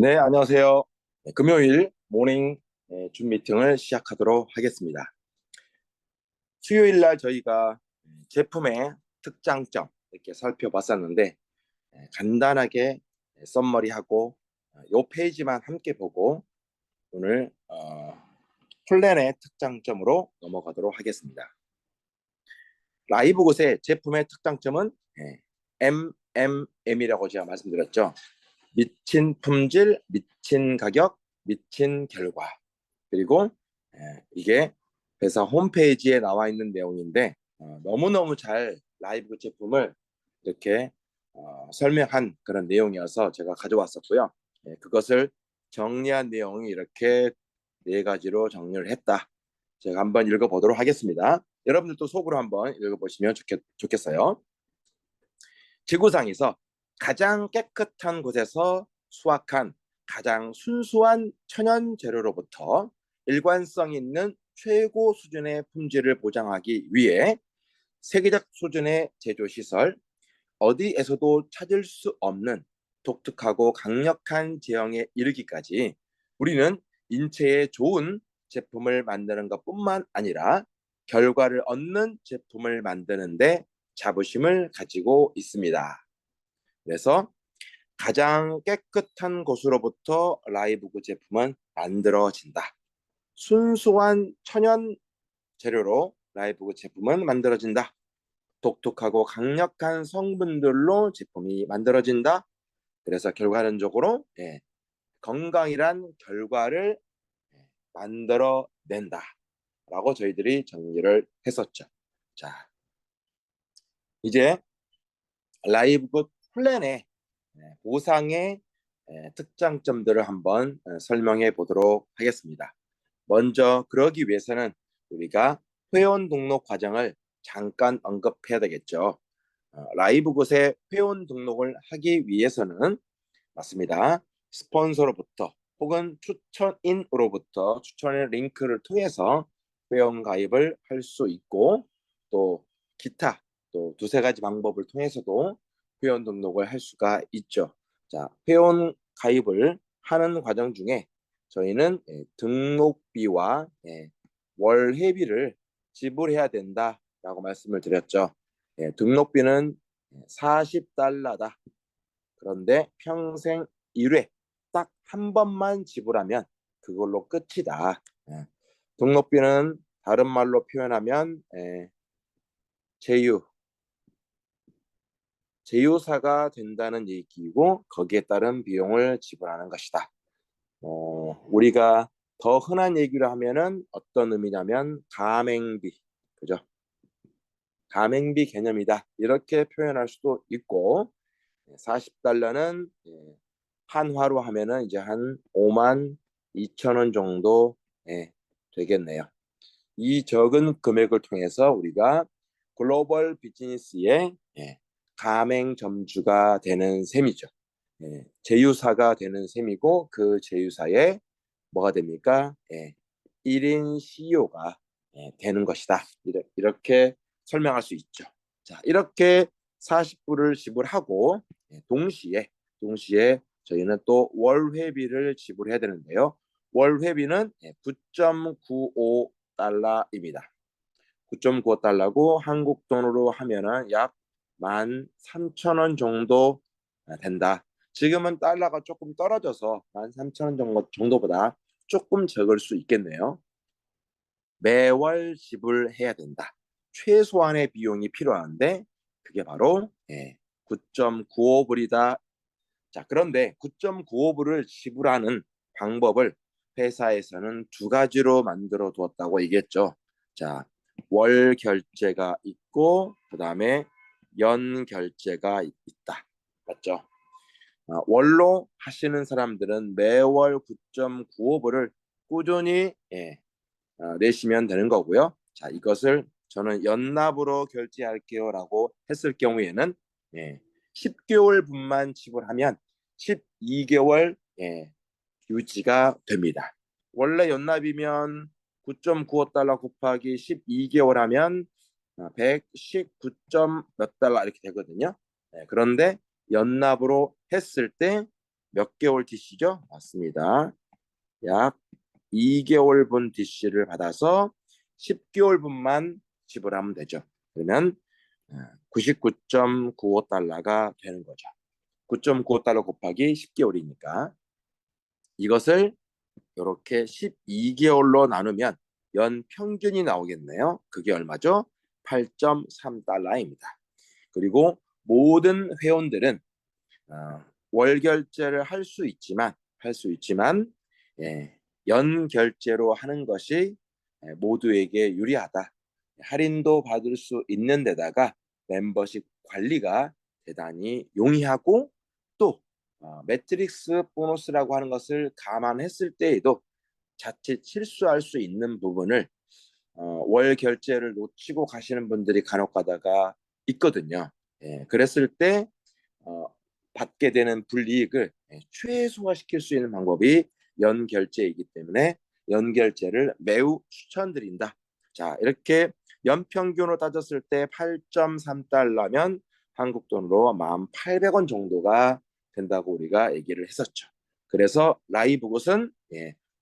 네, 안녕하세요. 네, 금요일 모닝 줌 미팅을 시작하도록 하겠습니다. 수요일 날 저희가 제품의 특장점 이렇게 살펴봤었는데 간단하게 썸머리하고 요 페이지만 함께 보고 오늘 플랜의 특장점으로 넘어가도록 하겠습니다. 라이브 곳의 제품의 특장점은 MMM이라고 제가 말씀드렸죠. 미친 품질, 미친 가격, 미친 결과. 그리고 이게 회사 홈페이지에 나와 있는 내용인데 너무너무 잘 라이브 제품을 이렇게 설명한 그런 내용이어서 제가 가져왔었고요. 그것을 정리한 내용이 이렇게 네 가지로 정리를 했다. 제가 한번 읽어보도록 하겠습니다. 여러분들도 속으로 한번 읽어보시면 좋겠어요. 지구상에서 가장 깨끗한 곳에서 수확한 가장 순수한 천연 재료로부터 일관성 있는 최고 수준의 품질을 보장하기 위해 세계적 수준의 제조 시설, 어디에서도 찾을 수 없는 독특하고 강력한 제형에 이르기까지 우리는 인체에 좋은 제품을 만드는 것뿐만 아니라 결과를 얻는 제품을 만드는데 자부심을 가지고 있습니다. 그래서 가장 깨끗한 곳으로부터 라이브그 제품은 만들어진다. 순수한 천연 재료로 라이브그 제품은 만들어진다. 독특하고 강력한 성분들로 제품이 만들어진다. 그래서 결과론적으로 건강이란 결과를 만들어낸다. 라고 저희들이 정리를 했었죠. 자, 이제 라이브그 플랜의 보상의 특장점들을 한번 설명해 보도록 하겠습니다. 먼저 그러기 위해서는 우리가 회원 등록 과정을 잠깐 언급해야 되겠죠. 라이브 곳에 회원 등록을 하기 위해서는 맞습니다. 스폰서로부터 혹은 추천인으로부터 추천의 링크를 통해서 회원 가입을 할 수 있고 또 기타 또 두세 가지 방법을 통해서도 회원 등록을 할 수가 있죠. 자, 회원 가입을 하는 과정 중에 저희는 등록비와 월회비를 지불해야 된다라고 말씀을 드렸죠. 등록비는 $40다. 그런데 평생 1회 딱 한 번만 지불하면 그걸로 끝이다. 등록비는 다른 말로 표현하면 제휴, 제휴사가 된다는 얘기이고 거기에 따른 비용을 지불하는 것이다. 우리가 더 흔한 얘기로 하면은 어떤 의미냐면 가맹비, 그죠? 가맹비 개념이다. 이렇게 표현할 수도 있고 $40는 한화로 하면은 이제 한 5만 2천 원 정도 되겠네요. 이 적은 금액을 통해서 우리가 글로벌 비즈니스의 가맹점주가 되는 셈이죠. 제휴사가 되는 셈이고 그 제휴사의 뭐가 됩니까? 1인 CEO가 되는 것이다. 이렇게 설명할 수 있죠. 자, 이렇게 40불을 지불하고 동시에 저희는 또 월회비를 지불해야 되는데요. 월회비는 9.95달러입니다. 9.95달러고 한국 돈으로 하면은 약 13,000원 정도 된다. 지금은 달러가 조금 떨어져서 13,000원 정도보다 조금 적을 수 있겠네요. 매월 지불해야 된다. 최소한의 비용이 필요한데 그게 바로 9.95불이다. 자, 그런데 9.95불을 지불하는 방법을 회사에서는 두 가지로 만들어 두었다고 얘기했죠. 자, 월 결제가 있고 그다음에 연 결제가 있다. 맞죠? 월로 하시는 사람들은 매월 9.95불을 꾸준히 내시면 되는 거고요. 자, 이것을 저는 연납으로 결제할게요라고 했을 경우에는 10개월분만 지불하면 12개월 유지가 됩니다. 원래 연납이면 9.95달러 곱하기 12개월 하면 119. 몇 달러 이렇게 되거든요. 그런데 연납으로 했을 때 몇 개월 DC죠? 맞습니다. 약 2개월분 DC를 받아서 10개월분만 지불하면 되죠. 그러면 99.95달러가 되는 거죠. 9.95달러 곱하기 10개월이니까 이것을 이렇게 12개월로 나누면 연 평균이 나오겠네요. 그게 얼마죠? 8.3달러입니다. 그리고 모든 회원들은 월 결제를 할 수 있지만 예, 연 결제로 하는 것이 모두에게 유리하다. 할인도 받을 수 있는 데다가 멤버십 관리가 대단히 용이하고 또 매트릭스 보너스라고 하는 것을 감안했을 때에도 자칫 실수할 수 있는 부분을 월 결제를 놓치고 가시는 분들이 간혹 가다가 있거든요. 그랬을 때 어, 받게 되는 불이익을 최소화시킬 수 있는 방법이 연결제이기 때문에 연결제를 매우 추천드린다. 자, 이렇게 연평균으로 따졌을 때 8.3달러면 한국 돈으로 1,800원 정도가 된다고 우리가 얘기를 했었죠. 그래서 라이브굿은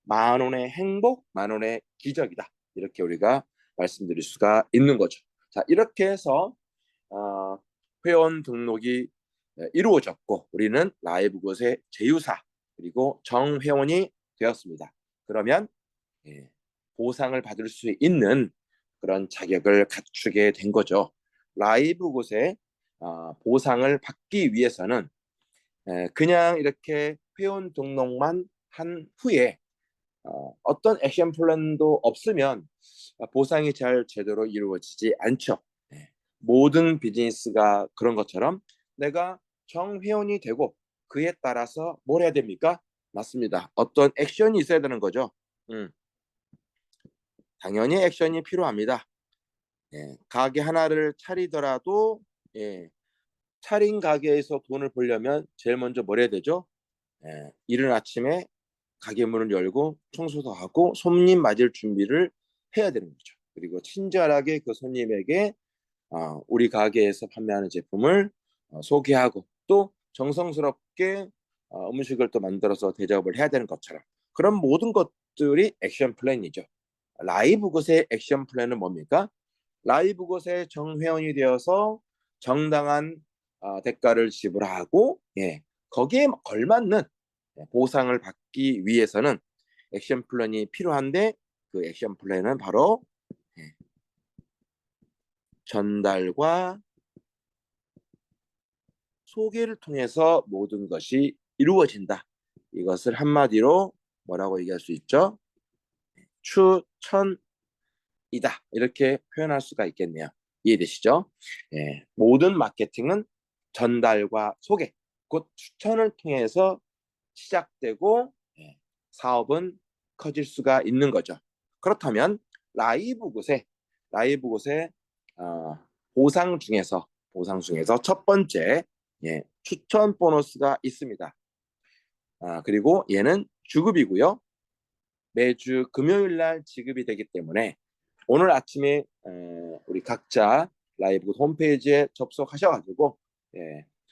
10,000원의 행복, 10,000원의 기적이다. 이렇게 우리가 말씀드릴 수가 있는 거죠. 자, 이렇게 해서 회원 등록이 이루어졌고 우리는 라이브굿의 제휴사 그리고 정회원이 되었습니다. 그러면 보상을 받을 수 있는 그런 자격을 갖추게 된 거죠. 라이브굿의 보상을 받기 위해서는 그냥 이렇게 회원 등록만 한 후에 어떤 액션 플랜도 없으면 보상이 잘 제대로 이루어지지 않죠. 모든 비즈니스가 그런 것처럼 내가 정회원이 되고 그에 따라서 뭘 해야 됩니까? 맞습니다. 어떤 액션이 있어야 되는 거죠. 당연히 액션이 필요합니다. 가게 하나를 차리더라도 차린 가게에서 돈을 벌려면 제일 먼저 뭘 해야 되죠? 이른 아침에 가게 문을 열고 청소도 하고 손님 맞을 준비를 해야 되는 거죠. 그리고 친절하게 그 손님에게 우리 가게에서 판매하는 제품을 소개하고 또 정성스럽게 음식을 또 만들어서 대접을 해야 되는 것처럼 그런 모든 것들이 액션 플랜이죠. 라이브굿의 액션 플랜은 뭡니까? 라이브굿의 정회원이 되어서 정당한 대가를 지불하고 거기에 걸맞는 보상을 받기 위해서는 액션 플랜이 필요한데 그 액션 플랜은 바로 전달과 소개를 통해서 모든 것이 이루어진다. 이것을 한마디로 뭐라고 얘기할 수 있죠? 추천이다. 이렇게 표현할 수가 있겠네요. 이해되시죠? 모든 마케팅은 전달과 소개, 곧 추천을 통해서 시작되고 사업은 커질 수가 있는 거죠. 그렇다면 라이브굿의 보상 중에서 첫 번째 추천 보너스가 있습니다. 그리고 얘는 주급이고요. 매주 금요일 날 지급이 되기 때문에 오늘 아침에 우리 각자 라이브굿 홈페이지에 접속하셔가지고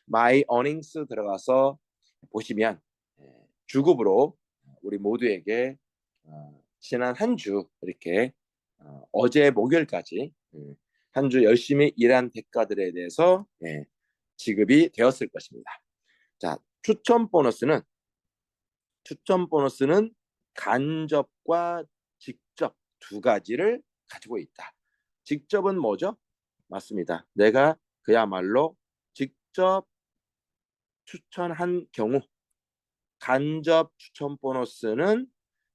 마이 어닝스 들어가서 보시면 주급으로 우리 모두에게 지난 한 주 이렇게 어제 목요일까지 한 주 열심히 일한 대가들에 대해서 지급이 되었을 것입니다. 자, 추천 보너스는 간접과 직접 두 가지를 가지고 있다. 직접은 뭐죠? 맞습니다. 내가 그야말로 직접 추천한 경우, 간접 추천 보너스는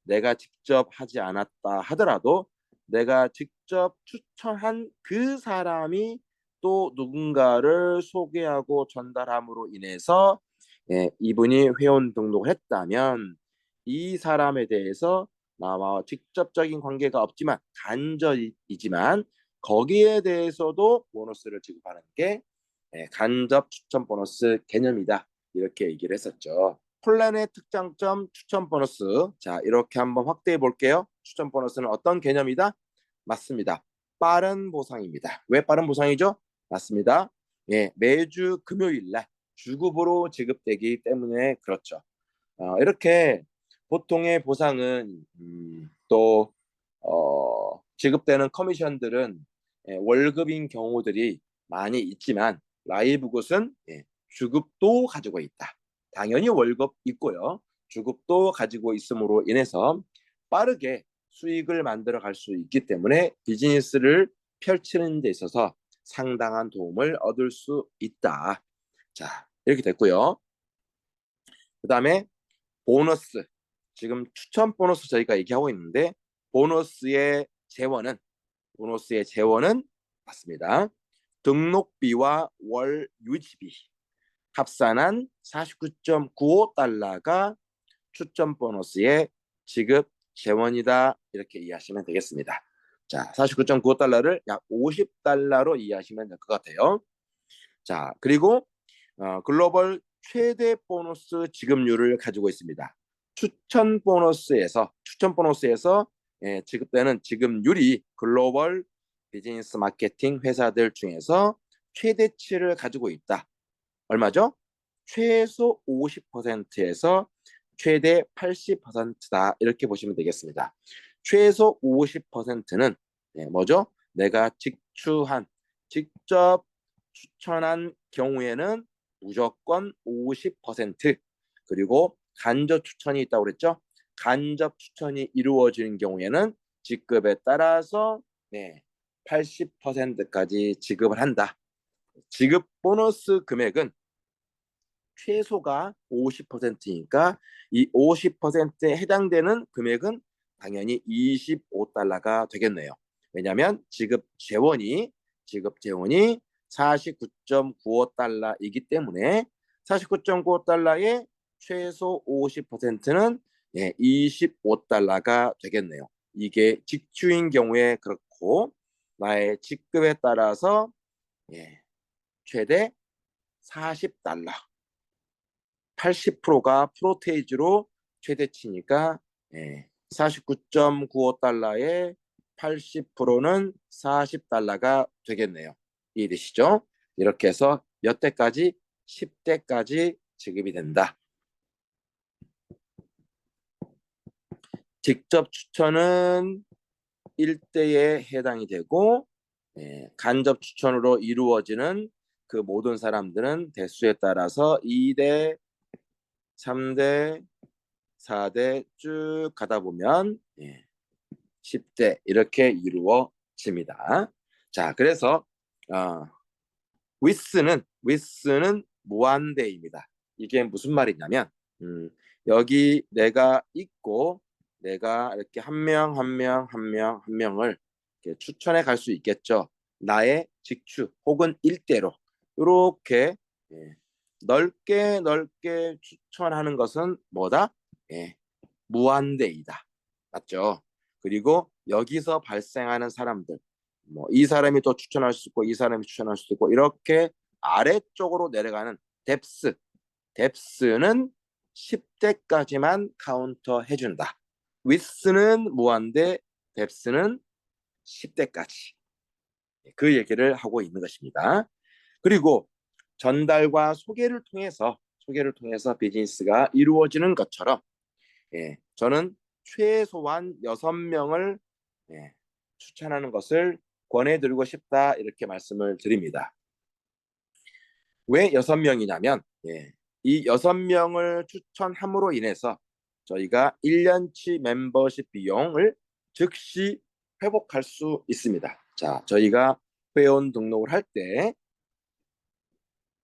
내가 직접 하지 않았다 하더라도 내가 직접 추천한 그 사람이 또 누군가를 소개하고 전달함으로 인해서 이분이 회원 등록을 했다면 이 사람에 대해서 나와 직접적인 관계가 없지만 간접이지만 거기에 대해서도 보너스를 지급하는 게 간접 추천 보너스 개념이다. 이렇게 얘기를 했었죠. 플랜의 특장점 추천 보너스. 자, 이렇게 한번 확대해 볼게요. 추천 보너스는 어떤 개념이다? 맞습니다. 빠른 보상입니다. 왜 빠른 보상이죠? 맞습니다. 매주 금요일 날 주급으로 지급되기 때문에 그렇죠. 이렇게 보통의 보상은 또 지급되는 커미션들은 월급인 경우들이 많이 있지만 라이브굿은 주급도 가지고 있다. 당연히 월급 있고요. 주급도 가지고 있음으로 인해서 빠르게 수익을 만들어 갈 수 있기 때문에 비즈니스를 펼치는 데 있어서 상당한 도움을 얻을 수 있다. 자, 이렇게 됐고요. 그 다음에 보너스. 지금 추천 보너스 저희가 얘기하고 있는데 보너스의 재원은 맞습니다. 등록비와 월 유지비 합산한 49.95달러가 추천 보너스의 지급 재원이다. 이렇게 이해하시면 되겠습니다. 자, 49.95달러를 약 50달러로 이해하시면 될 것 같아요. 자, 그리고 글로벌 최대 보너스 지급률을 가지고 있습니다. 추천 보너스에서 지급되는 지급률이 글로벌 비즈니스 마케팅 회사들 중에서 최대치를 가지고 있다. 얼마죠? 최소 50%에서 최대 80%다. 이렇게 보시면 되겠습니다. 최소 50%는 뭐죠? 내가 직접 추천한 경우에는 무조건 50%, 그리고 간접 추천이 있다고 그랬죠? 간접 추천이 이루어지는 경우에는 직급에 따라서 80%까지 지급을 한다. 지급 보너스 금액은 최소가 50%니까 이 50%에 해당되는 금액은 당연히 25달러가 되겠네요. 왜냐하면 지급 재원이 49.95달러이기 때문에 49.95달러의 최소 50%는 25달러가 되겠네요. 이게 직주인 경우에 그렇고 나의 직급에 따라서 최대 40달러, 80%가 프로테이지로 최대치니까 49.95달러에 80%는 40달러가 되겠네요. 이해되시죠? 이렇게 해서 몇 대까지? 10대까지 지급이 된다. 직접 추천은 1대에 해당이 되고 간접 추천으로 이루어지는 그 모든 사람들은 대수에 따라서 2대, 3대, 4대 쭉 가다 보면 10대 이렇게 이루어집니다. 자, 그래서 위스는 무한대입니다. 이게 무슨 말이냐면 여기 내가 있고 내가 이렇게 한 명을 이렇게 추천해 갈 수 있겠죠. 나의 직추 혹은 일대로 이렇게 넓게 추천하는 것은 뭐다? 무한대이다. 맞죠? 그리고 여기서 발생하는 사람들, 뭐 이 사람이 또 추천할 수 있고 이 사람이 추천할 수 있고 이렇게 아래쪽으로 내려가는 뎁스는 10대까지만 카운터 해준다. 위스는 무한대, 뎁스는 10대까지. 그 얘기를 하고 있는 것입니다. 그리고 전달과 소개를 통해서 비즈니스가 이루어지는 것처럼 저는 최소한 6명을 추천하는 것을 권해드리고 싶다. 이렇게 말씀을 드립니다. 왜 6명이냐면 이 6명을 추천함으로 인해서 저희가 1년치 멤버십 비용을 즉시 회복할 수 있습니다. 자, 저희가 회원 등록을 할 때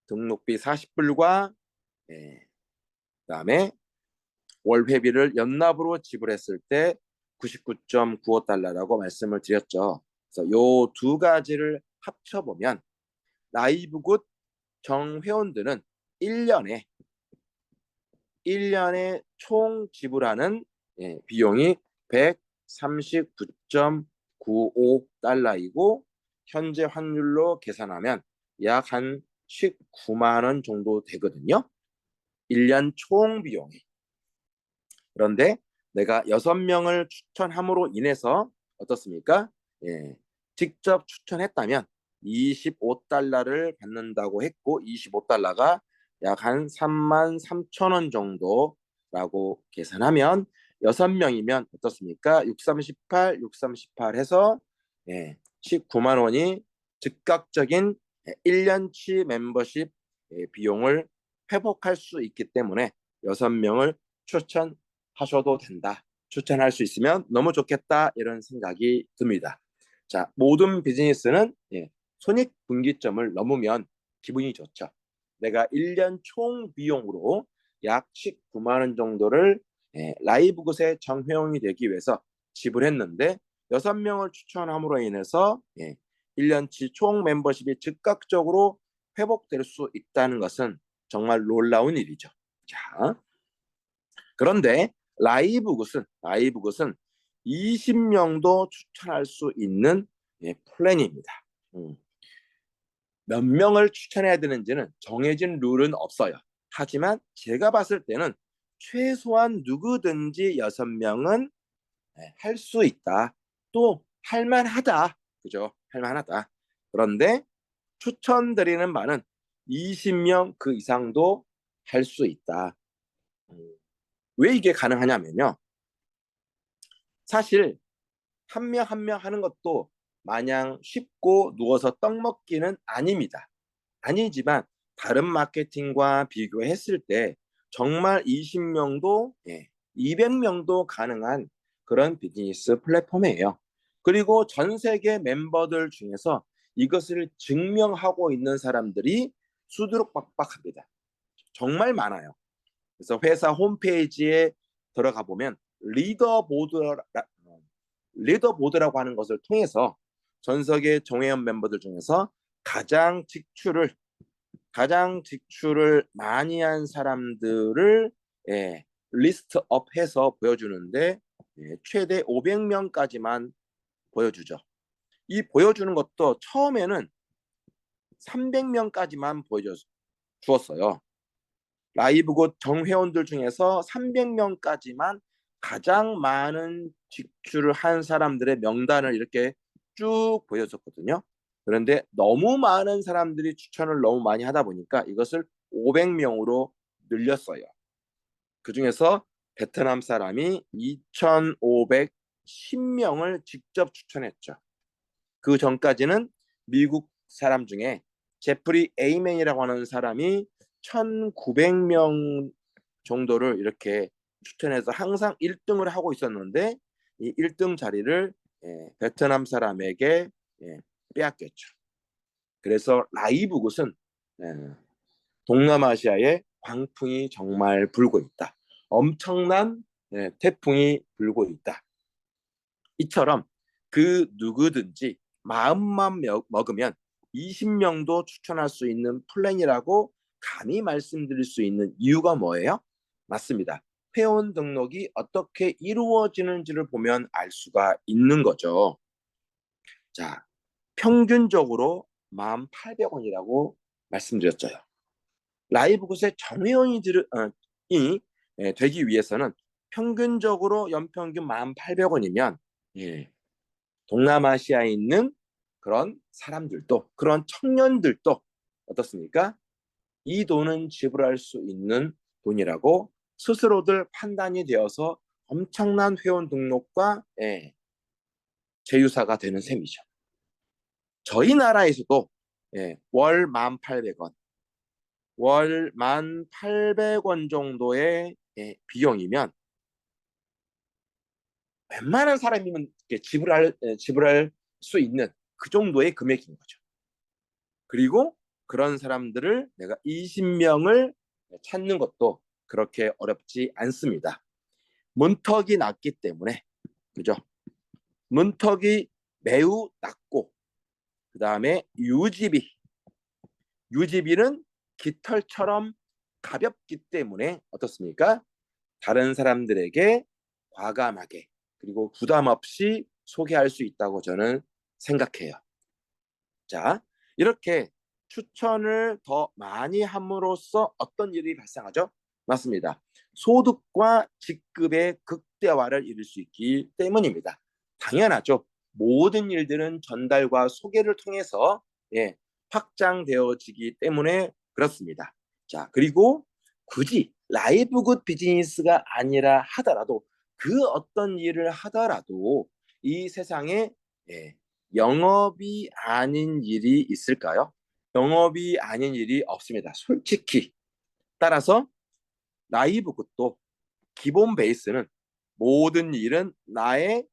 등록비 40불과 그다음에 월 회비를 연납으로 지불했을 때 99.95달러라고 말씀을 드렸죠. 그래서 요 두 가지를 합쳐보면 라이브굿 정회원들은 1년에 총 지불하는 비용이 139.95달러이고 현재 환율로 계산하면 약 한 19만 원 정도 되거든요. 1년 총 비용이. 그런데 내가 6명을 추천함으로 인해서 어떻습니까? 직접 추천했다면 25달러를 받는다고 했고 25달러가 약 한 33,000원 정도 라고 계산하면 6명이면 어떻습니까? 6, 3, 18, 6, 3, 18 해서 19만 원이 즉각적인 1년치 멤버십 비용을 회복할 수 있기 때문에 6명을 추천하셔도 된다. 추천할 수 있으면 너무 좋겠다 이런 생각이 듭니다. 자, 모든 비즈니스는 손익분기점을 넘으면 기분이 좋죠. 내가 1년 총 비용으로 약 19만 원 정도를 라이브 굿의 정회원이 되기 위해서 지불했는데 6명을 추천함으로 인해서 1년치 총 멤버십이 즉각적으로 회복될 수 있다는 것은 정말 놀라운 일이죠. 자, 그런데 라이브굿은 20명도 추천할 수 있는 플랜입니다. 몇 명을 추천해야 되는지는 정해진 룰은 없어요. 하지만 제가 봤을 때는 최소한 누구든지 6명은 할 수 있다. 또 할만하다. 그죠? 할만하다. 그런데 추천드리는 바는 20명 그 이상도 할 수 있다. 왜 이게 가능하냐면요. 사실 한 명 한 명 하는 것도 마냥 쉽고 누워서 떡 먹기는 아닙니다. 아니지만 다른 마케팅과 비교했을 때 정말 20명도 200명도 가능한 그런 비즈니스 플랫폼이에요. 그리고 전 세계 멤버들 중에서 이것을 증명하고 있는 사람들이 수두룩박박합니다. 정말 많아요. 그래서 회사 홈페이지에 들어가 보면 리더보드라고 하는 것을 통해서 전 세계 정회원 멤버들 중에서 가장 직출을 많이 한 사람들을 리스트업해서 보여주는데 최대 500명까지만 보여주죠. 이 보여주는 것도 처음에는 300명까지만 보여주었어요. 라이브곧 정회원들 중에서 300명까지만 가장 많은 직출을 한 사람들의 명단을 이렇게 쭉 보여줬거든요. 그런데 너무 많은 사람들이 추천을 너무 많이 하다 보니까 이것을 500명으로 늘렸어요. 그중에서 베트남 사람이 2,510명을 직접 추천했죠. 그 전까지는 미국 사람 중에 제프리 에이맨이라고 하는 사람이 1,900명 정도를 이렇게 추천해서 항상 1등을 하고 있었는데 이 1등 자리를 베트남 사람에게 빼앗겼죠. 그래서 라이브굿은 동남아시아에 광풍이 정말 불고 있다. 엄청난 태풍이 불고 있다. 이처럼 그 누구든지 마음만 먹으면 20명도 추천할 수 있는 플랜이라고 감히 말씀드릴 수 있는 이유가 뭐예요? 맞습니다. 회원 등록이 어떻게 이루어지는지를 보면 알 수가 있는 거죠. 자, 평균적으로 1,800원이라고 말씀드렸죠. 라이브굿의 정회원이 되기 위해서는 평균적으로 연평균 1,800원이면 동남아시아에 있는 그런 사람들도 그런 청년들도 어떻습니까? 이 돈은 지불할 수 있는 돈이라고 스스로들 판단이 되어서 엄청난 회원 등록과 제휴사가 되는 셈이죠. 저희 나라에서도 월 1,800원, 월 1,800원 정도의 비용이면 웬만한 사람이면 지불할 수 있는 그 정도의 금액인 거죠. 그리고 그런 사람들을 내가 20명을 찾는 것도 그렇게 어렵지 않습니다. 문턱이 낮기 때문에, 그죠? 문턱이 매우 낮고, 그 다음에 유지비는 깃털처럼 가볍기 때문에 어떻습니까? 다른 사람들에게 과감하게 그리고 부담 없이 소개할 수 있다고 저는 생각해요. 자, 이렇게 추천을 더 많이 함으로써 어떤 일이 발생하죠? 맞습니다. 소득과 직급의 극대화를 이룰 수 있기 때문입니다. 당연하죠. 모든 일들은 전달과 소개를 통해서 확장되어지기 때문에 그렇습니다. 자, 그리고 굳이 라이브 굿 비즈니스가 아니라 하더라도 그 어떤 일을 하더라도 이 세상에 예, 영업이 아닌 일이 있을까요? 영업이 아닌 일이 없습니다. 솔직히. 따라서 라이브 굿도 기본 베이스는 모든 일은 나의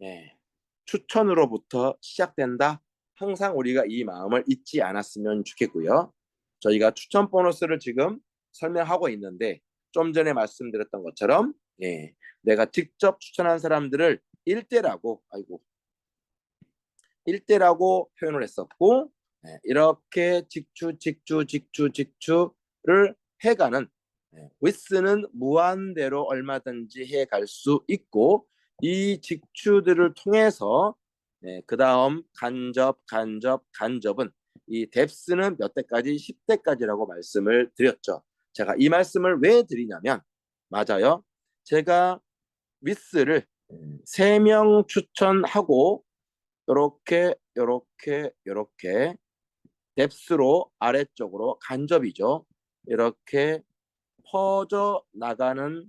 예, 추천으로부터 시작된다. 항상 우리가 이 마음을 잊지 않았으면 좋겠고요. 저희가 추천 보너스를 지금 설명하고 있는데 좀 전에 말씀드렸던 것처럼 예, 내가 직접 추천한 사람들을 1대라고 아이고 1대라고 표현을 했었고 예, 이렇게 직추를 해가는 위스는 무한대로 얼마든지 해갈 수 있고 이 직추들을 통해서 그 다음 간접은 이 뎁스는 몇 대까지 10대까지라고 말씀을 드렸죠. 제가 이 말씀을 왜 드리냐면 맞아요. 제가 위스를 3명 추천하고 요렇게 뎁스로 아래쪽으로 간접이죠. 이렇게 퍼져 나가는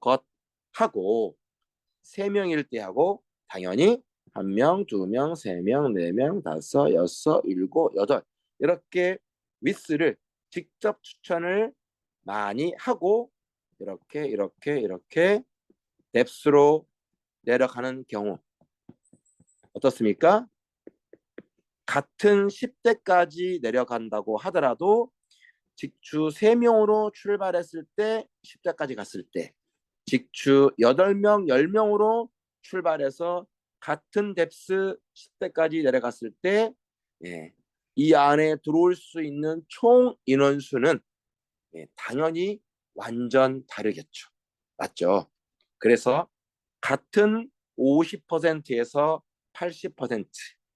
것하고 3명일 때 하고 당연히 1명, 2명, 3명, 4명, 5, 6, 7, 8 이렇게 위스를 직접 추천을 많이 하고 이렇게 뎁스로 내려가는 경우 어떻습니까? 같은 10대까지 내려간다고 하더라도 직추 3명으로 출발했을 때 10대까지 갔을 때 직추 8명, 10명으로 출발해서 같은 뎁스 10대까지 내려갔을 때 예, 이 안에 들어올 수 있는 총 인원수는 당연히 완전 다르겠죠. 맞죠? 그래서 같은 50%에서 80%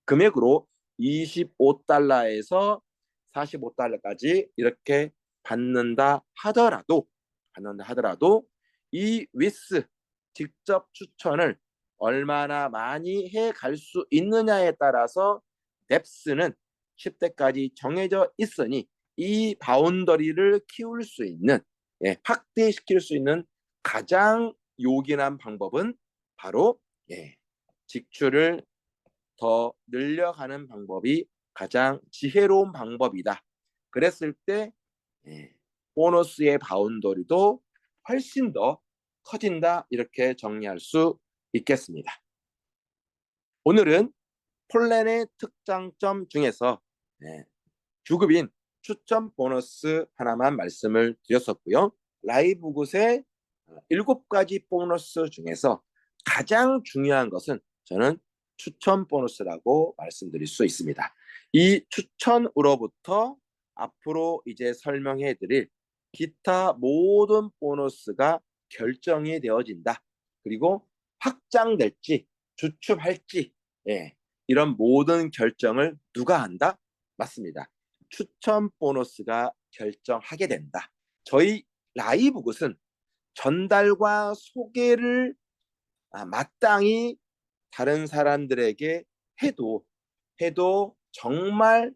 금액으로 25달러에서 45달러까지 이렇게 받는다 하더라도 이 위스 직접 추천을 얼마나 많이 해 갈 수 있느냐에 따라서 뎁스는 10대까지 정해져 있으니 이 바운더리를 키울 수 있는 확대시킬 수 있는 가장 요긴한 방법은 바로 직출을 더 늘려가는 방법이 가장 지혜로운 방법이다. 그랬을 때 보너스의 바운더리도 훨씬 더 커진다. 이렇게 정리할 수 있겠습니다. 오늘은 폴란의 특장점 중에서 주급인 추천 보너스 하나만 말씀을 드렸었고요. 라이브 굿의 7가지 보너스 중에서 가장 중요한 것은 저는 추천 보너스라고 말씀드릴 수 있습니다. 이 추천으로부터 앞으로 이제 설명해 드릴 기타 모든 보너스가 결정이 되어진다. 그리고 확장될지 주춤할지 이런 모든 결정을 누가 한다? 맞습니다. 추천 보너스가 결정하게 된다. 저희 라이브 굿은 전달과 소개를 마땅히 다른 사람들에게 해도 정말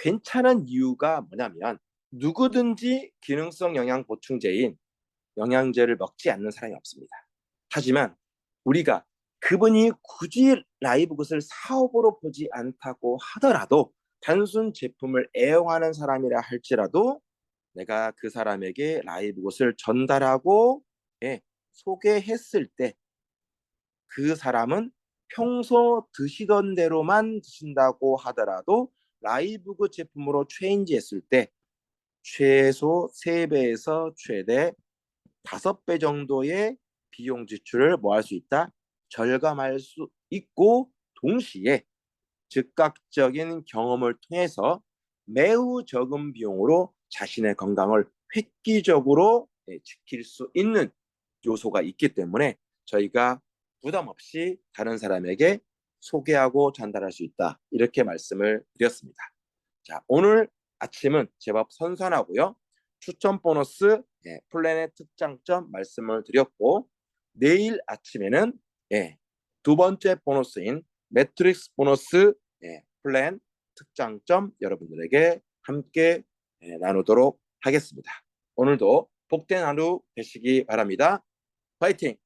괜찮은 이유가 뭐냐면 누구든지 기능성 영양 보충제인 영양제를 먹지 않는 사람이 없습니다. 하지만 우리가 그분이 굳이 라이브 굿을 사업으로 보지 않다고 하더라도 단순 제품을 애용하는 사람이라 할지라도 내가 그 사람에게 라이브 굿을 전달하고 소개했을 때 그 사람은 평소 드시던 대로만 드신다고 하더라도 라이브 굿 제품으로 체인지했을 때 최소 3배에서 최대 5배 정도의 비용 지출을 뭐 할 수 있다? 절감할 수 있고 동시에 즉각적인 경험을 통해서 매우 적은 비용으로 자신의 건강을 획기적으로 지킬 수 있는 요소가 있기 때문에 저희가 부담 없이 다른 사람에게 소개하고 전달할 수 있다. 이렇게 말씀을 드렸습니다. 자, 오늘 아침은 제법 선선하고요. 추천 보너스 플랜의 특장점 말씀을 드렸고 내일 아침에는 두 번째 보너스인 매트릭스 보너스 플랜 특장점 여러분들에게 함께 나누도록 하겠습니다. 오늘도 복된 하루 되시기 바랍니다. 파이팅!